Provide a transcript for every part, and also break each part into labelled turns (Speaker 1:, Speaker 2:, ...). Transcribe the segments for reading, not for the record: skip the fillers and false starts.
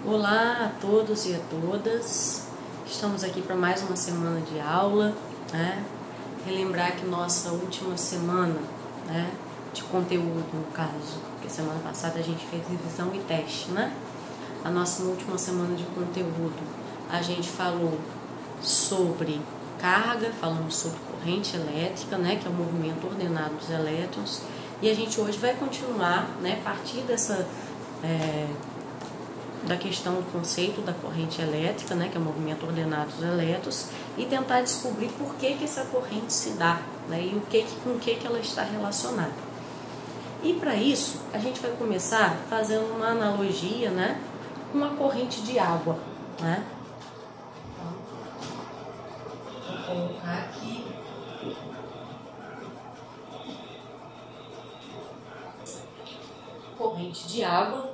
Speaker 1: Olá a todos e a todas, estamos aqui para mais uma semana de aula, né? Relembrar que nossa última semana, né, de conteúdo no caso, porque semana passada a gente fez revisão e teste, né? A nossa última semana de conteúdo a gente falou sobre carga, falamos sobre corrente elétrica, né, que é o movimento ordenado dos elétrons, e a gente hoje vai continuar, né, a partir dessa da questão do conceito da corrente elétrica, né, que é o movimento ordenado dos elétrons, e tentar descobrir por que essa corrente se dá, né, e com o que ela está relacionada. E para isso, a gente vai começar fazendo uma analogia, né, com a corrente de água, né? Então, vou colocar aqui corrente de água,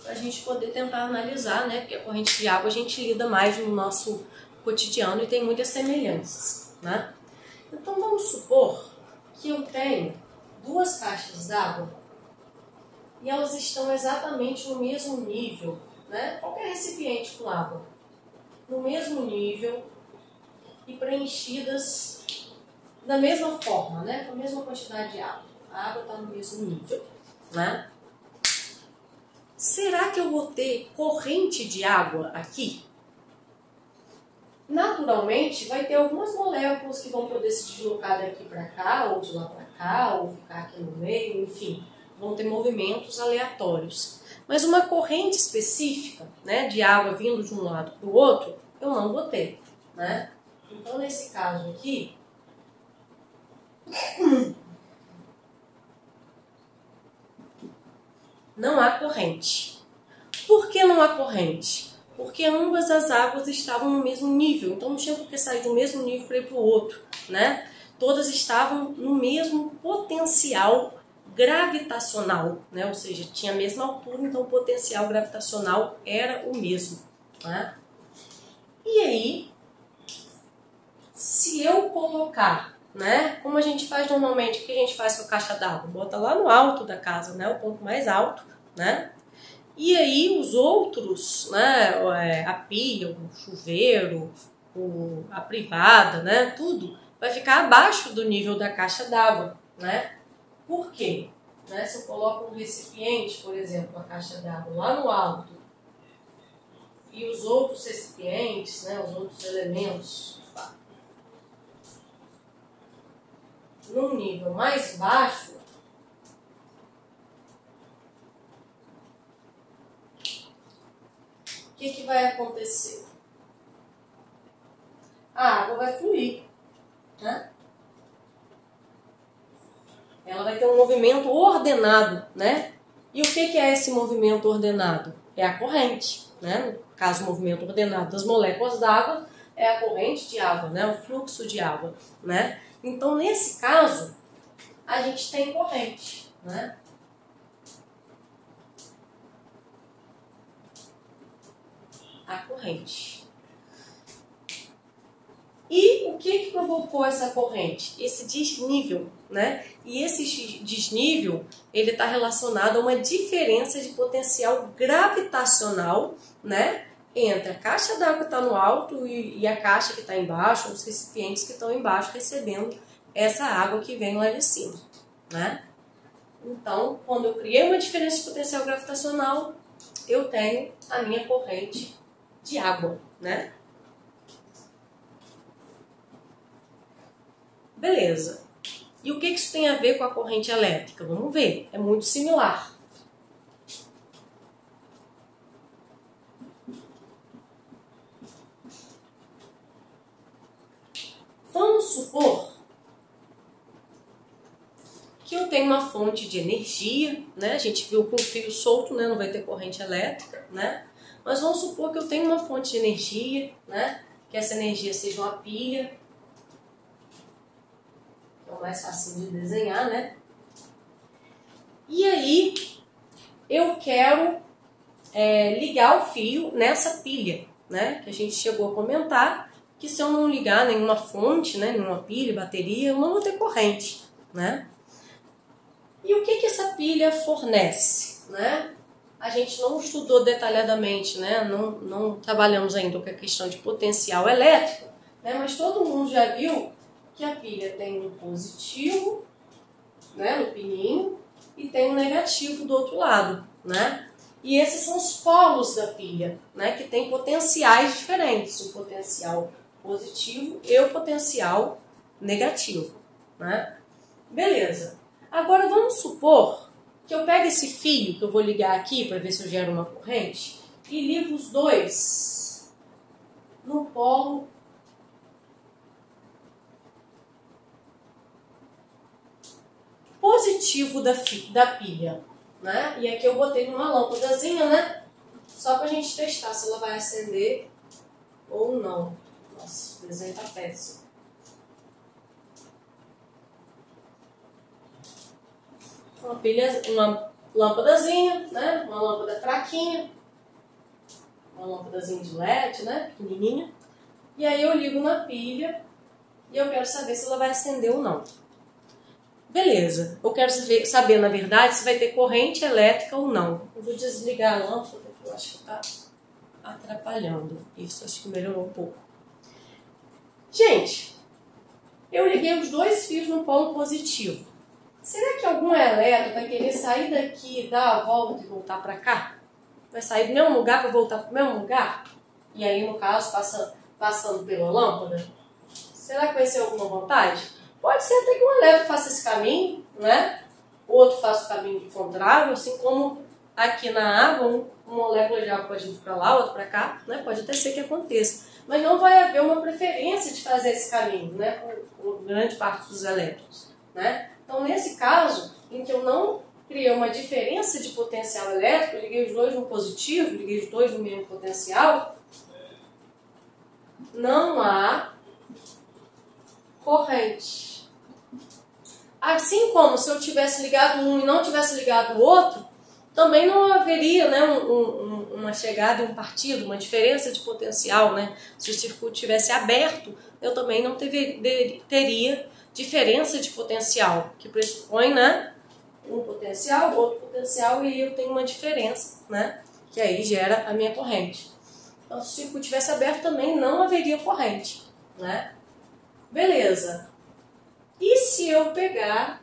Speaker 1: para a gente poder tentar analisar, né? Porque a corrente de água a gente lida mais no nosso cotidiano e tem muitas semelhanças, né? Então vamos supor que eu tenho duas caixas d'água e elas estão exatamente no mesmo nível, né? Qualquer recipiente com água, no mesmo nível e preenchidas da mesma forma, né? Com a mesma quantidade de água. A água está no mesmo nível, né? Será que eu vou ter corrente de água aqui? Naturalmente, vai ter algumas moléculas que vão poder se deslocar daqui para cá, ou de lá para cá, ou ficar aqui no meio, enfim, vão ter movimentos aleatórios. Mas uma corrente específica, né, de água vindo de um lado para o outro, eu não vou ter, né? Então, nesse caso aqui, não há corrente. Por que não há corrente? Porque ambas as águas estavam no mesmo nível, então não tinha por que sair do mesmo nível para ir para o outro, né? Todas estavam no mesmo potencial gravitacional, né? Ou seja, tinha a mesma altura, então o potencial gravitacional era o mesmo, né? E aí, se eu colocar, né? Como a gente faz normalmente, o que a gente faz com a caixa d'água? Bota lá no alto da casa, né? O ponto mais alto, né? E aí os outros, né? A pia, o chuveiro, a privada, né? Tudo vai ficar abaixo do nível da caixa d'água, né? Por quê? Né? Se eu coloco um recipiente, por exemplo, a caixa d'água lá no alto e os outros recipientes, né? Os outros elementos num nível mais baixo, o que vai acontecer? A água vai fluir, né? Ela vai ter um movimento ordenado, né? E o que é esse movimento ordenado? É a corrente, né? No caso, o movimento ordenado das moléculas d'água é a corrente de água, né? O fluxo de água, né? Então, nesse caso, a gente tem corrente, né? A corrente. E o que provocou essa corrente? Esse desnível, né? E esse desnível, ele está relacionado a uma diferença de potencial gravitacional, né? Entre a caixa d'água que está no alto e a caixa que está embaixo, os recipientes que estão embaixo recebendo essa água que vem lá de cima, né? Então, quando eu criei uma diferença de potencial gravitacional, eu tenho a minha corrente de água, né? Beleza. E o que isso tem a ver com a corrente elétrica? Vamos ver. É muito similar. Vamos supor que eu tenho uma fonte de energia, né? A gente viu com o fio solto, né? Não vai ter corrente elétrica, né? Mas vamos supor que eu tenho uma fonte de energia, né? Que essa energia seja uma pilha. É o mais fácil de desenhar, né? E aí, eu quero ligar o fio nessa pilha, né? Que a gente chegou a comentar que se eu não ligar nenhuma fonte, né? Nenhuma pilha, bateria, eu não vou ter corrente, né? E o que essa pilha fornece? né? A gente não estudou detalhadamente, né? Não trabalhamos ainda com a questão de potencial elétrico, né? Mas todo mundo já viu que a pilha tem um positivo, né, no pininho, e tem um negativo do outro lado, né? E esses são os polos da pilha, né, que tem potenciais diferentes, um potencial positivo e o potencial negativo, né? Beleza. Agora vamos supor que eu pego esse fio que eu vou ligar aqui para ver se eu gero uma corrente e ligo os dois no polo positivo da pilha, né? E aqui eu botei numa lâmpadazinha, né? Só pra gente testar se ela vai acender ou não. Nossa, o desenho tá péssimo. Uma lâmpadazinha, né? Uma lâmpada fraquinha. Uma lâmpadazinha de LED, né? Pequenininha. E aí eu ligo na pilha e eu quero saber se ela vai acender ou não. Beleza, eu quero saber, na verdade, se vai ter corrente elétrica ou não. Eu vou desligar a lâmpada, porque eu acho que está atrapalhando. Isso, acho que melhorou um pouco. Gente, eu liguei os dois fios no polo positivo. Será que algum elétron vai querer sair daqui, dar a volta e voltar para cá? Vai sair do mesmo lugar para voltar para o mesmo lugar? E aí, no caso, passando pela lâmpada? Será que vai ser alguma vantagem? Pode ser até que um elétron faça esse caminho, né? O outro faça o caminho contrário, assim como aqui na água, uma molécula de água pode ir para lá, outra para cá, né? Pode até ser que aconteça. Mas não vai haver uma preferência de fazer esse caminho, né? Por grande parte dos elétrons, né? Então, nesse caso, em que eu não criei uma diferença de potencial elétrico, eu liguei os dois no positivo, liguei os dois no mesmo potencial, não há corrente. Assim como se eu tivesse ligado um e não tivesse ligado o outro, também não haveria, né, uma chegada e um partido, uma diferença de potencial, né? Se o circuito tivesse aberto, eu também não teria diferença de potencial, que pressupõe, né, um potencial, outro potencial, e eu tenho uma diferença, né, que aí gera a minha corrente. Então, se o circuito tivesse aberto, também não haveria corrente, né? Beleza. E se eu pegar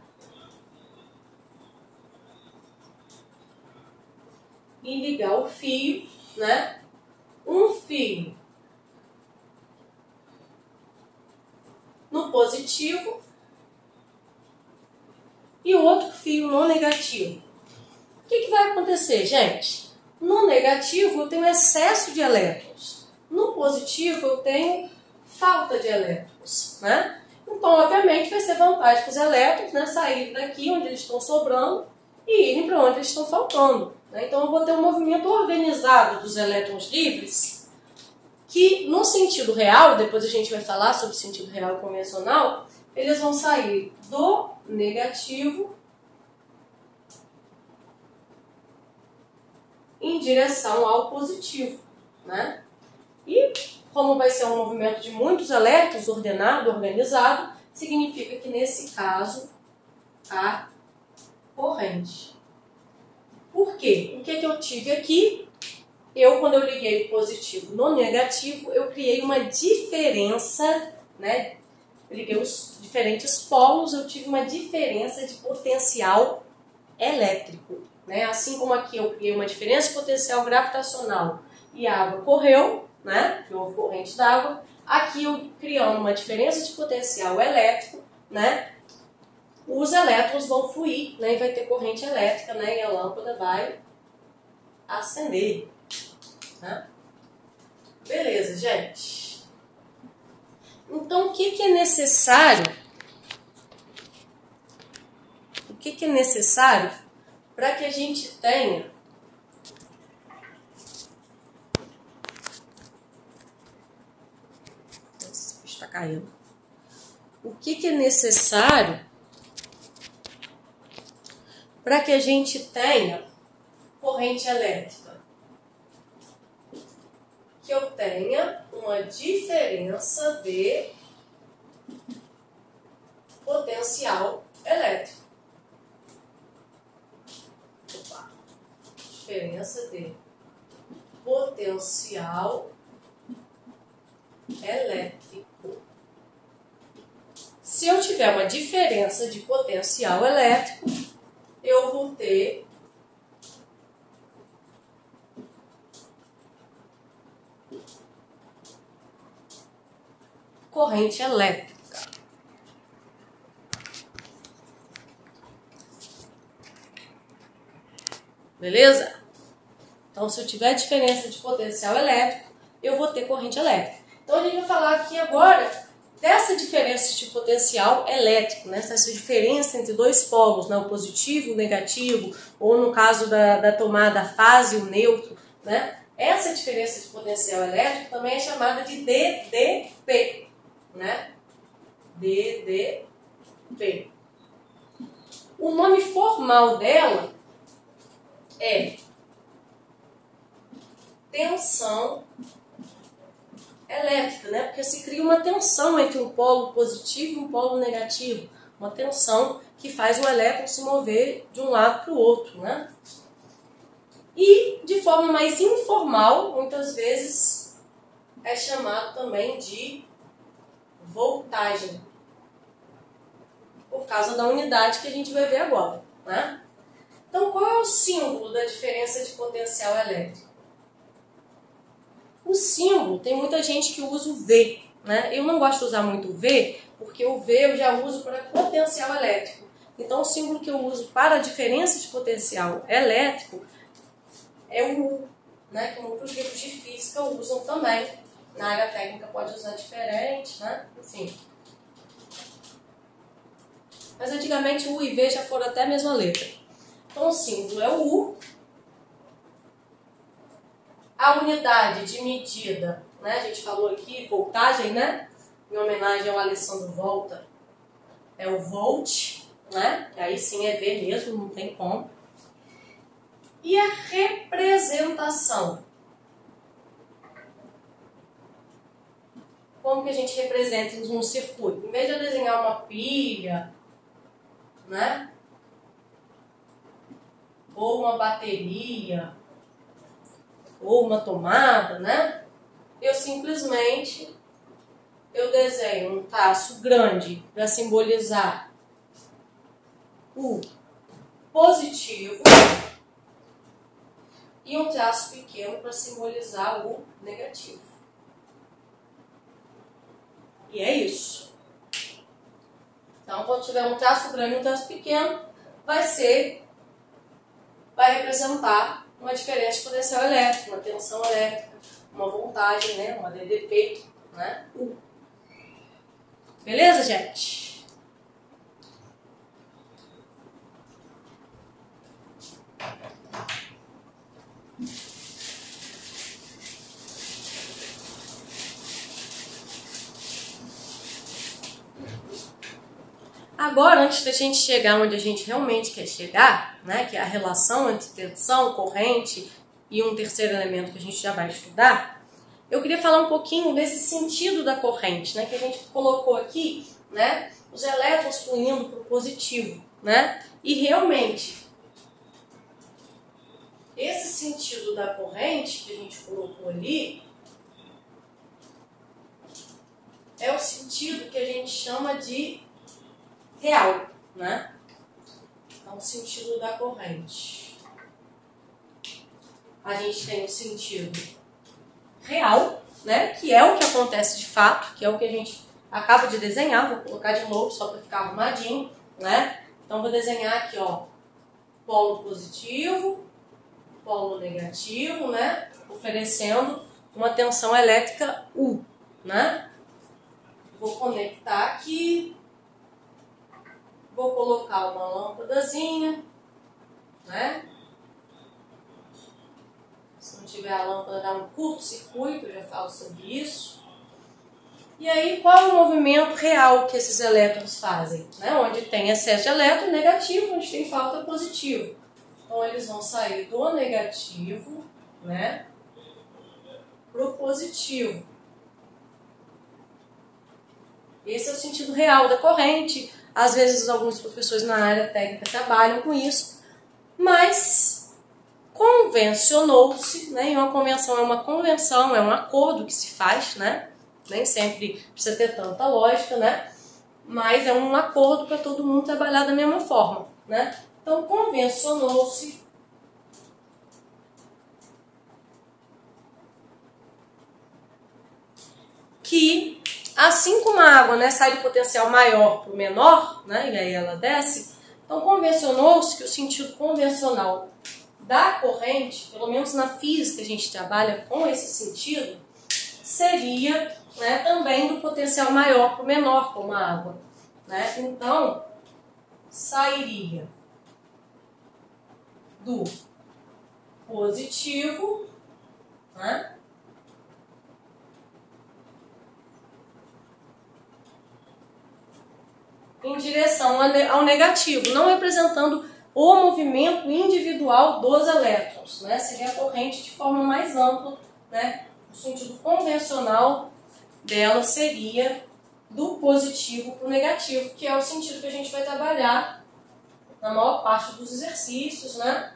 Speaker 1: e ligar o fio, né? Um fio no positivo e o outro fio no negativo. O que vai acontecer, gente? No negativo eu tenho excesso de elétrons. No positivo eu tenho falta de elétrons, né? Então, obviamente, vai ser vantagem para os elétrons, né, saírem daqui onde eles estão sobrando e irem para onde eles estão faltando, né? Então, eu vou ter um movimento organizado dos elétrons livres que, no sentido real, depois a gente vai falar sobre o sentido real convencional, eles vão sair do negativo em direção ao positivo, né? E como vai ser um movimento de muitos elétrons ordenado, organizado, significa que nesse caso há corrente. Por quê? O que eu tive aqui? Quando eu liguei o positivo no negativo, eu criei uma diferença, né? Eu liguei os diferentes polos, eu tive uma diferença de potencial elétrico, né? Assim como aqui eu criei uma diferença de potencial gravitacional e a água correu, né? Que houve corrente d'água. Aqui eu criando uma diferença de potencial elétrico, né? Os elétrons vão fluir, né? E vai ter corrente elétrica, né? E a lâmpada vai acender, né? Beleza, gente. Então, o que é necessário? O que é necessário para que a gente tenha está caindo. O que é necessário para que a gente tenha corrente elétrica? Que eu tenha uma diferença de potencial elétrico. Opa. diferença de potencial elétrico. Se eu tiver uma diferença de potencial elétrico, eu vou ter corrente elétrica. Beleza? Então, se eu tiver diferença de potencial elétrico, eu vou ter corrente elétrica. Então, a gente vai falar aqui agora dessa diferença de potencial elétrico, né? Essa diferença entre dois polos, né? O positivo e o negativo, ou no caso da tomada, a fase e o neutro, né? Essa diferença de potencial elétrico também é chamada de DDP, né? DDP. O nome formal dela é tensão elétrica, né? Porque se cria uma tensão entre um polo positivo e um polo negativo. Uma tensão que faz o elétron se mover de um lado para o outro, né? E, de forma mais informal, muitas vezes é chamado também de voltagem. Por causa da unidade que a gente vai ver agora, né? Então, qual é o símbolo da diferença de potencial elétrico? O símbolo, tem muita gente que usa o V, né? Eu não gosto de usar muito o V, porque o V eu já uso para potencial elétrico. Então, o símbolo que eu uso para a diferença de potencial elétrico é o U, né? Que muitos livros de física usam também. Na área técnica pode usar diferente, né? Enfim. Mas antigamente o U e V já foram até a mesma letra. Então, o símbolo é o U. A unidade de medida, né? A gente falou aqui, voltagem, né? Em homenagem ao Alessandro Volta, é o volt, né? Que aí sim é V mesmo, não tem como. E a representação. Como que a gente representa um circuito? Em vez de eu desenhar uma pilha, né? Ou uma bateria, ou uma tomada, né? Eu simplesmente desenho um traço grande para simbolizar o positivo e um traço pequeno para simbolizar o negativo. E é isso. Então, quando tiver um traço grande e um traço pequeno, vai representar uma diferença de potencial elétrico, uma tensão elétrica, uma voltagem, né? Uma DDP, né? Beleza, gente? Agora, antes da gente chegar onde a gente realmente quer chegar, né, que é a relação entre tensão, corrente e um terceiro elemento que a gente já vai estudar, eu queria falar um pouquinho desse sentido da corrente, né, que a gente colocou aqui, né, os elétrons fluindo para o positivo, né, e realmente esse sentido da corrente que a gente colocou ali é o sentido que a gente chama de real, né? Então, o sentido da corrente. A gente tem o sentido real, né? Que é o que acontece de fato, que é o que a gente acaba de desenhar. Vou colocar de novo só para ficar arrumadinho, né? Então, vou desenhar aqui, ó, polo positivo, polo negativo, né? Oferecendo uma tensão elétrica U, né? Vou conectar aqui. Vou colocar uma lâmpadazinha, né? Se não tiver a lâmpada, dá um curto-circuito, eu já falo sobre isso. E aí, qual é o movimento real que esses elétrons fazem? Né? Onde tem excesso de elétron, negativo, onde tem falta, positivo. Então, eles vão sair do negativo, né, para o positivo. Esse é o sentido real da corrente. Às vezes, alguns professores na área técnica trabalham com isso, mas convencionou-se, né? E uma convenção é um acordo que se faz, né? Nem sempre precisa ter tanta lógica, né? Mas é um acordo para todo mundo trabalhar da mesma forma, né? Então, convencionou-se que, assim como a água, né, sai do potencial maior para o menor, né, e aí ela desce, então convencionou-se que o sentido convencional da corrente, pelo menos na física a gente trabalha com esse sentido, seria, né, também do potencial maior para o menor, como a água. Né? Então, sairia do positivo, né, em direção ao negativo, não representando o movimento individual dos elétrons, né? Seria a corrente de forma mais ampla, né? O sentido convencional dela seria do positivo para o negativo, que é o sentido que a gente vai trabalhar na maior parte dos exercícios, né?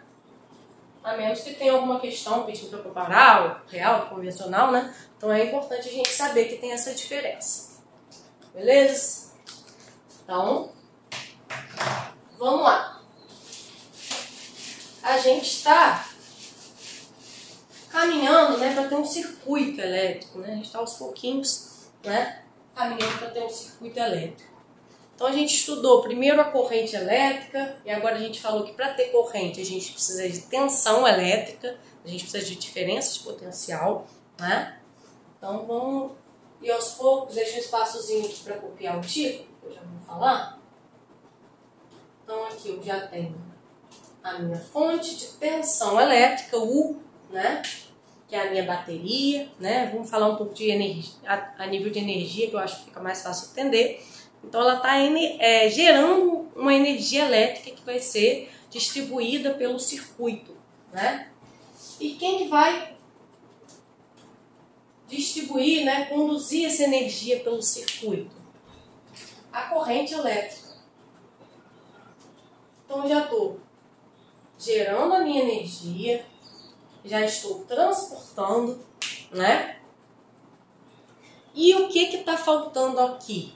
Speaker 1: A menos que tenha alguma questão pedindo para comparar o real, o convencional, né? Então é importante a gente saber que tem essa diferença. Beleza? Então, vamos lá. A gente está caminhando, né, para ter um circuito elétrico, né? A gente está aos pouquinhos, né, caminhando para ter um circuito elétrico. Então a gente estudou primeiro a corrente elétrica e agora a gente falou que para ter corrente a gente precisa de tensão elétrica, a gente precisa de diferença de potencial, né? Então vamos ir aos poucos, deixa um espaçozinho aqui para copiar o título, que eu já vou falar. Então aqui eu já tenho a minha fonte de tensão elétrica, U, né? Que é a minha bateria, né? Vamos falar um pouco de energia, a nível de energia, que eu acho que fica mais fácil entender. Então ela está gerando uma energia elétrica que vai ser distribuída pelo circuito, né? E quem que vai distribuir, né, conduzir essa energia pelo circuito? A corrente elétrica. Então eu já estou gerando a minha energia, já estou transportando, né? E o que está faltando aqui?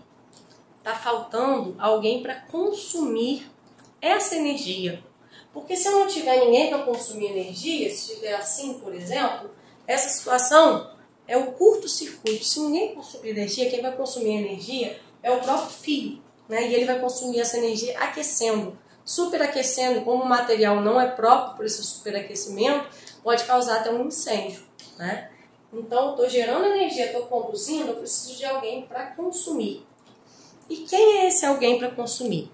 Speaker 1: Está faltando alguém para consumir essa energia. Porque se eu não tiver ninguém para consumir energia, se estiver assim, por exemplo, essa situação é o curto-circuito. Se ninguém consumir energia, quem vai consumir energia é o próprio fio, né? E ele vai consumir essa energia aquecendo, superaquecendo. Como o material não é próprio para esse superaquecimento, pode causar até um incêndio, né? Então, estou gerando energia, estou conduzindo, eu preciso de alguém para consumir. E quem é esse alguém para consumir?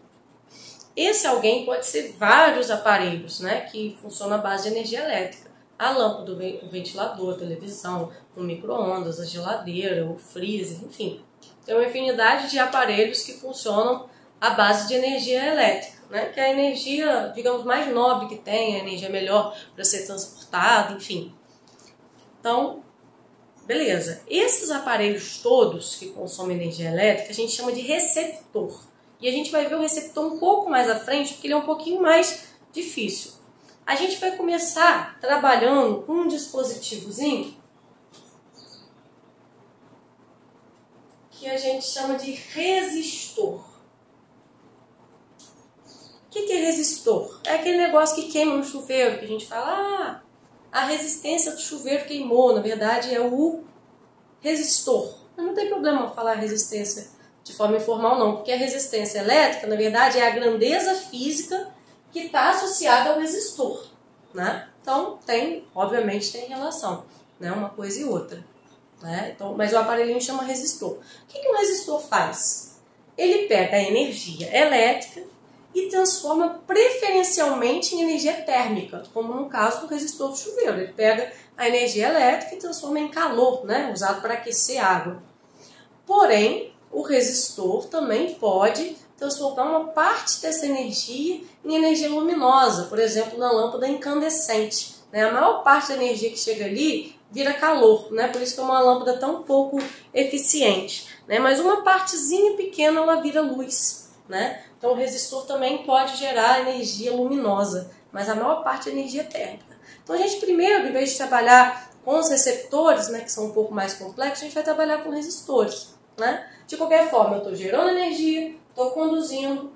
Speaker 1: Esse alguém pode ser vários aparelhos, né, que funcionam à base de energia elétrica. A lâmpada, o ventilador, a televisão, o micro-ondas, a geladeira, o freezer, enfim. Tem uma infinidade de aparelhos que funcionam à base de energia elétrica, né, que é a energia, digamos, mais nobre que tem, a energia melhor para ser transportada, enfim. Então, beleza. Esses aparelhos todos que consomem energia elétrica, a gente chama de receptor. E a gente vai ver o receptor um pouco mais à frente, porque ele é um pouquinho mais difícil. A gente vai começar trabalhando com um dispositivozinho que a gente chama de resistor. O que é resistor? É aquele negócio que queima no chuveiro, que a gente fala, a resistência do chuveiro queimou. Na verdade, é o resistor. Mas não tem problema falar resistência de forma informal, não, porque a resistência elétrica, na verdade, é a grandeza física que está associada ao resistor, né? Então, obviamente tem relação, né? Uma coisa e outra, né? Então, mas o aparelhinho chama resistor. O que um resistor faz? Ele pega a energia elétrica e transforma preferencialmente em energia térmica, como no caso do resistor do chuveiro. Ele pega a energia elétrica e transforma em calor, né? Usado para aquecer água. Porém, o resistor também pode transformar uma parte dessa energia em energia luminosa, por exemplo, na lâmpada incandescente, né? A maior parte da energia que chega ali vira calor, né? Por isso que é uma lâmpada tão pouco eficiente, né? Mas uma partezinha pequena ela vira luz, né? Então o resistor também pode gerar energia luminosa, mas a maior parte é energia térmica. Então a gente primeiro, em vez de trabalhar com os receptores, né, que são um pouco mais complexos, a gente vai trabalhar com resistores, né? De qualquer forma, eu estou gerando energia, estou conduzindo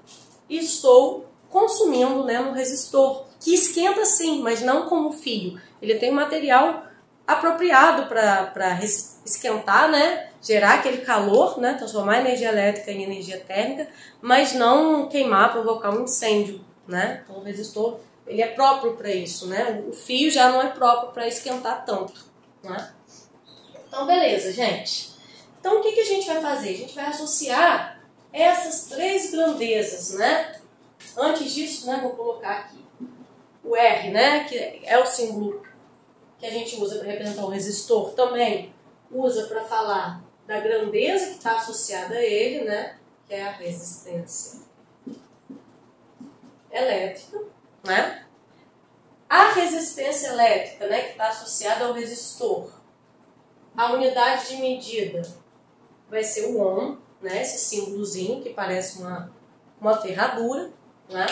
Speaker 1: e estou consumindo, né, no resistor, que esquenta sim, mas não como fio. Ele tem um material apropriado para esquentar, né, gerar aquele calor, né, transformar a energia elétrica em energia térmica, mas não queimar, provocar um incêndio, né? Então o resistor, ele é próprio para isso, né? O fio já não é próprio para esquentar tanto, né? Então beleza, gente. Então o que a gente vai fazer? A gente vai associar essas três grandezas, né? Antes disso, né, vou colocar aqui o R, né, que é o símbolo que a gente usa para representar o resistor, também usa para falar da grandeza que está associada a ele, né, que é a resistência elétrica, né? A resistência elétrica, né, que está associada ao resistor, a unidade de medida vai ser o ohm, né, esse símbolozinho que parece uma ferradura, né?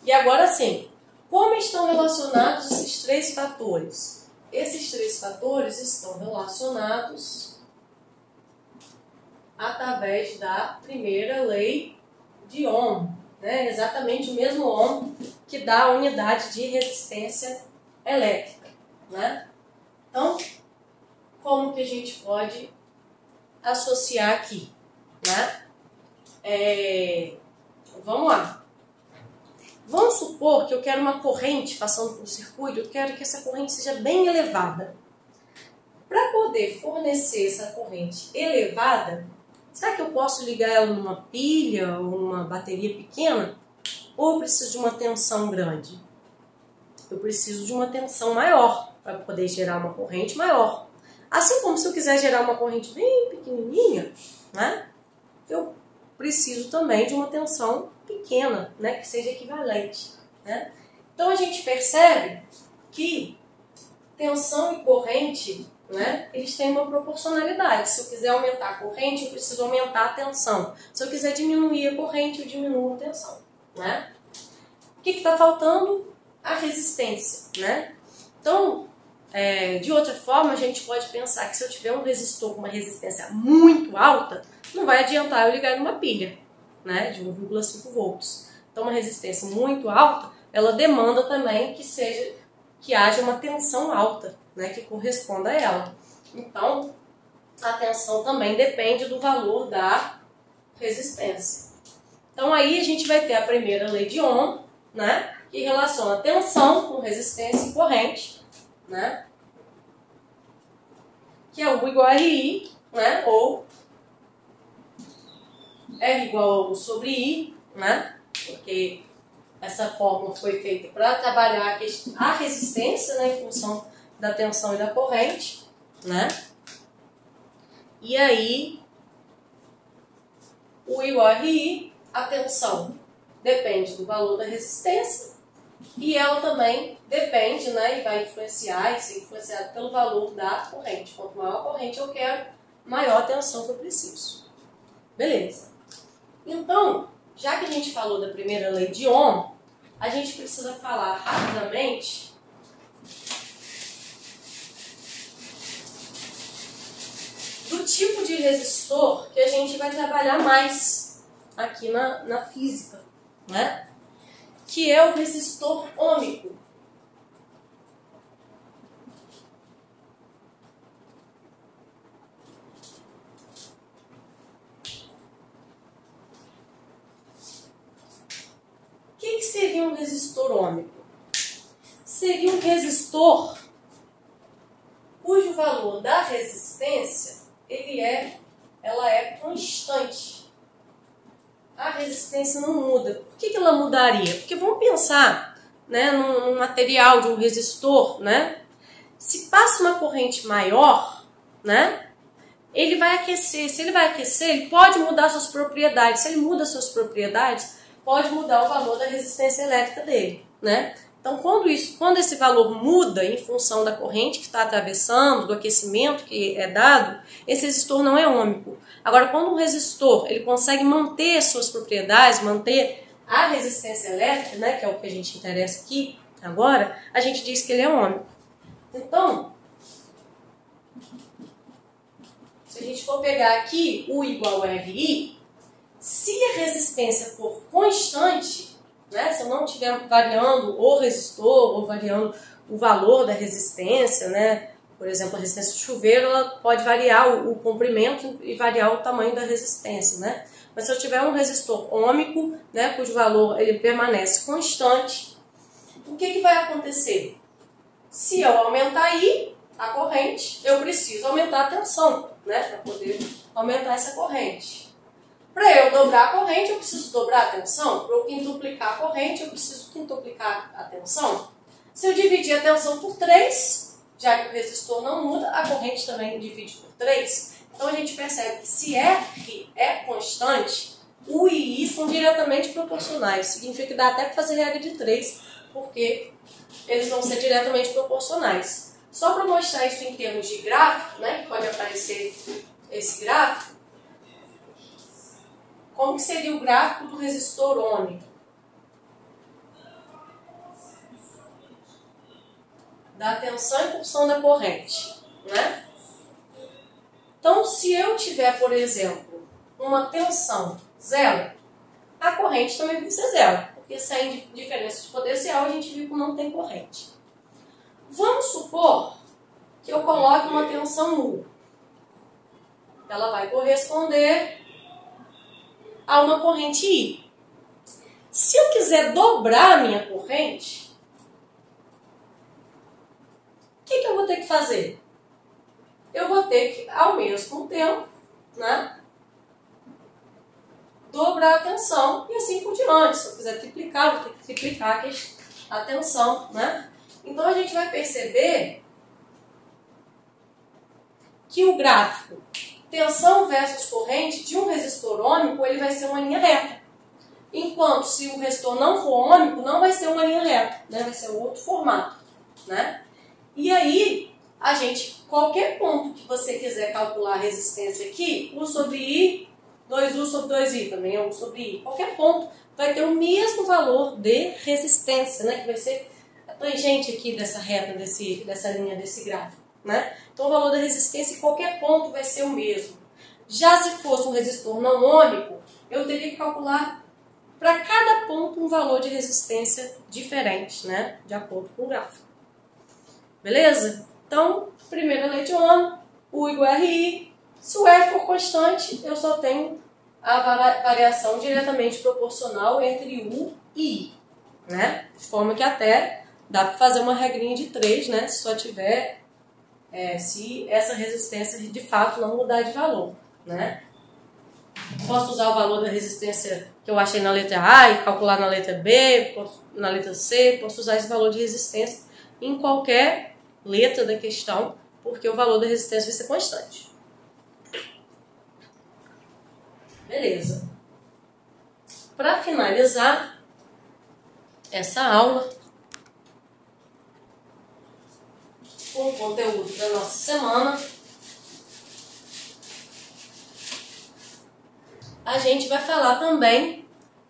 Speaker 1: E agora sim, como estão relacionados esses três fatores? Esses três fatores estão relacionados através da primeira lei de Ohm, né? Exatamente o mesmo Ohm que dá a unidade de resistência elétrica, né? Então, como que a gente pode associar aqui, né? Vamos lá. Vamos supor que eu quero uma corrente passando por um circuito, eu quero que essa corrente seja bem elevada. Para poder fornecer essa corrente elevada, será que eu posso ligar ela numa pilha ou numa bateria pequena? Ou eu preciso de uma tensão grande? Eu preciso de uma tensão maior para poder gerar uma corrente maior. Assim como se eu quiser gerar uma corrente bem pequenininha, né? Eu preciso também de uma tensão pequena, né, que seja equivalente, né? Então a gente percebe que tensão e corrente, né, eles têm uma proporcionalidade. Se eu quiser aumentar a corrente, eu preciso aumentar a tensão. Se eu quiser diminuir a corrente, eu diminuo a tensão, né? O que está faltando? A resistência, né? Então, de outra forma, a gente pode pensar que se eu tiver um resistor com uma resistência muito alta, não vai adiantar eu ligar numa pilha, né, de 1,5 volts. Então, uma resistência muito alta, ela demanda também que haja uma tensão alta, né, que corresponda a ela. Então, a tensão também depende do valor da resistência. Então, aí a gente vai ter a primeira lei de Ohm, né, que relaciona tensão com resistência e corrente, né, que é U igual a RI, né, ou R igual a U sobre I, né? Porque essa fórmula foi feita para trabalhar a resistência, né, em função da tensão e da corrente, né? E aí, U igual a RI, a tensão depende do valor da resistência e ela também depende, né, e vai influenciar e ser influenciada pelo valor da corrente. Quanto maior a corrente eu quero, maior a tensão que eu preciso. Beleza. Então, já que a gente falou da primeira lei de Ohm, a gente precisa falar rapidamente do tipo de resistor que a gente vai trabalhar mais aqui na física, né? Que é o resistor ôhmico. O que seria um resistor ôhmico? Seria um resistor cujo valor da resistência ela é constante. A resistência não muda. Por que ela mudaria? Porque vamos pensar, né, num material de um resistor, né? Se passa uma corrente maior, né, ele vai aquecer. Se ele vai aquecer, ele pode mudar suas propriedades. Se ele muda suas propriedades, pode mudar o valor da resistência elétrica dele, né? Então, quando esse valor muda em função da corrente que está atravessando, do aquecimento que é dado, esse resistor não é ôhmico. Agora, quando um resistor ele consegue manter suas propriedades, manter a resistência elétrica, né, que é o que a gente interessa aqui, agora, a gente diz que ele é ômico. Então, se a gente for pegar aqui U igual a RI, se a resistência for constante, né, se eu não estiver variando o resistor ou variando o valor da resistência, né, por exemplo, a resistência do chuveiro, ela pode variar o comprimento e variar o tamanho da resistência, né? Mas se eu tiver um resistor ômico, né, cujo valor ele permanece constante, o que vai acontecer? Se eu aumentar I, a corrente, eu preciso aumentar a tensão, né, para poder aumentar essa corrente. Para eu dobrar a corrente, eu preciso dobrar a tensão. Para eu quintuplicar a corrente, eu preciso quintuplicar a tensão. Se eu dividir a tensão por 3, já que o resistor não muda, a corrente também divide por 3. Então a gente percebe que se R é constante, U e I são diretamente proporcionais. Significa que dá até para fazer regra de 3, porque eles vão ser diretamente proporcionais. Só para mostrar isso em termos de gráfico, né, que pode aparecer esse gráfico, como que seria o gráfico do resistor ômico? Da tensão em função da corrente, né? Então, se eu tiver, por exemplo, uma tensão 0, a corrente também vai ser 0, porque sem diferença de potencial a gente viu que não tem corrente. Vamos supor que eu coloque uma tensão U. Ela vai corresponder a uma corrente I. Se eu quiser dobrar a minha corrente, o que eu vou ter que fazer? Eu vou ter que, ao mesmo tempo, né, dobrar a tensão e assim por diante. Se eu quiser triplicar, vou ter que triplicar a tensão, né? Então a gente vai perceber que o gráfico tensão versus corrente de um resistor ômico, ele vai ser uma linha reta. Enquanto se o resistor não for ômico, não vai ser uma linha reta, né? Vai ser outro formato, né? E aí, a gente, qualquer ponto que você quiser calcular a resistência aqui, U sobre I, 2U sobre 2I, também é U sobre I. Qualquer ponto vai ter o mesmo valor de resistência, né? Que vai ser a tangente aqui dessa reta, dessa linha, desse gráfico, né? Então, o valor da resistência em qualquer ponto vai ser o mesmo. Já se fosse um resistor não ômico, eu teria que calcular para cada ponto um valor de resistência diferente, né? De acordo com o gráfico. Beleza? Então, primeira lei de Ohm, U igual a RI. Se o R for constante, eu só tenho a variação diretamente proporcional entre U e I, né? De forma que até dá para fazer uma regrinha de 3, né? Se só tiver, se essa resistência de fato não mudar de valor, né? Posso usar o valor da resistência que eu achei na letra A e calcular na letra B, na letra C, posso usar esse valor de resistência em qualquer letra da questão, porque o valor da resistência vai ser constante. Beleza. Para finalizar essa aula com o conteúdo da nossa semana, a gente vai falar também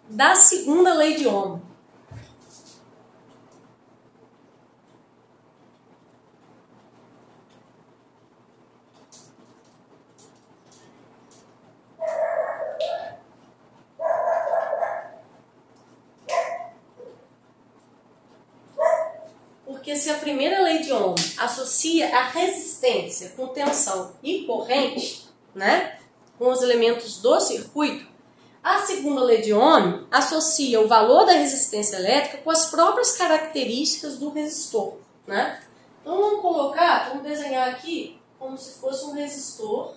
Speaker 1: da segunda lei de Ohm. Porque se a primeira lei de Ohm associa a resistência com tensão e corrente, né, com os elementos do circuito, a segunda lei de Ohm associa o valor da resistência elétrica com as próprias características do resistor, né? Então vamos desenhar aqui como se fosse um resistor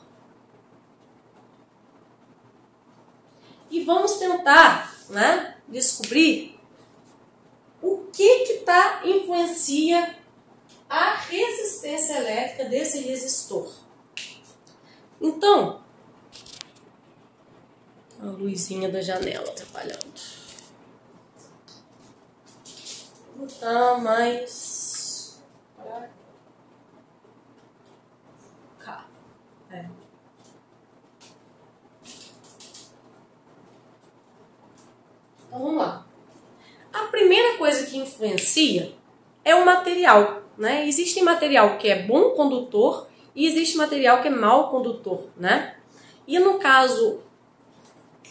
Speaker 1: e vamos tentar, né, descobrir o que influencia a resistência elétrica desse resistor. Então, a luzinha da janela atrapalhando. Vou botar mais pra cá. Então vamos lá. A primeira coisa que influencia é o material, né? Existe material que é bom condutor e existe material que é mau condutor, né? E no caso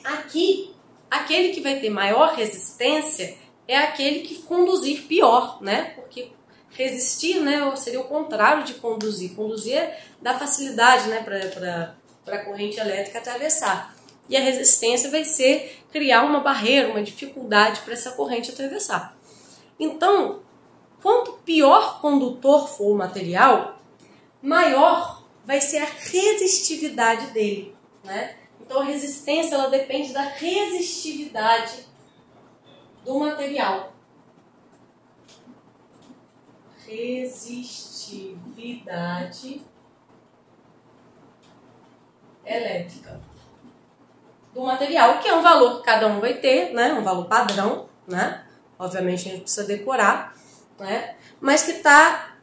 Speaker 1: aqui, aquele que vai ter maior resistência é aquele que conduzir pior, né? Porque resistir, né, seria o contrário de conduzir. Conduzir é dar facilidade, né, para a corrente elétrica atravessar. E a resistência vai ser criar uma barreira, uma dificuldade para essa corrente atravessar. Então, quanto pior condutor for o material, maior vai ser a resistividade dele, né? Então a resistência ela depende da resistividade do material. Resistividade elétrica do material, que é um valor que cada um vai ter, né? Um valor padrão, né? Obviamente a gente precisa decorar, né? Mas que está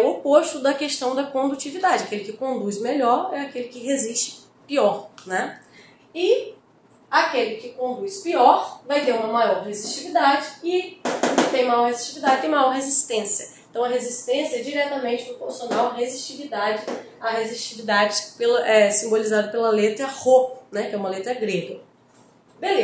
Speaker 1: oposto da questão da condutividade. Aquele que conduz melhor é aquele que resiste pior, né? E aquele que conduz pior vai ter uma maior resistividade e o que tem maior resistividade tem maior resistência. Então a resistência é diretamente proporcional à resistividade simbolizada pela letra Rho, né? Que é uma letra grega. Beleza.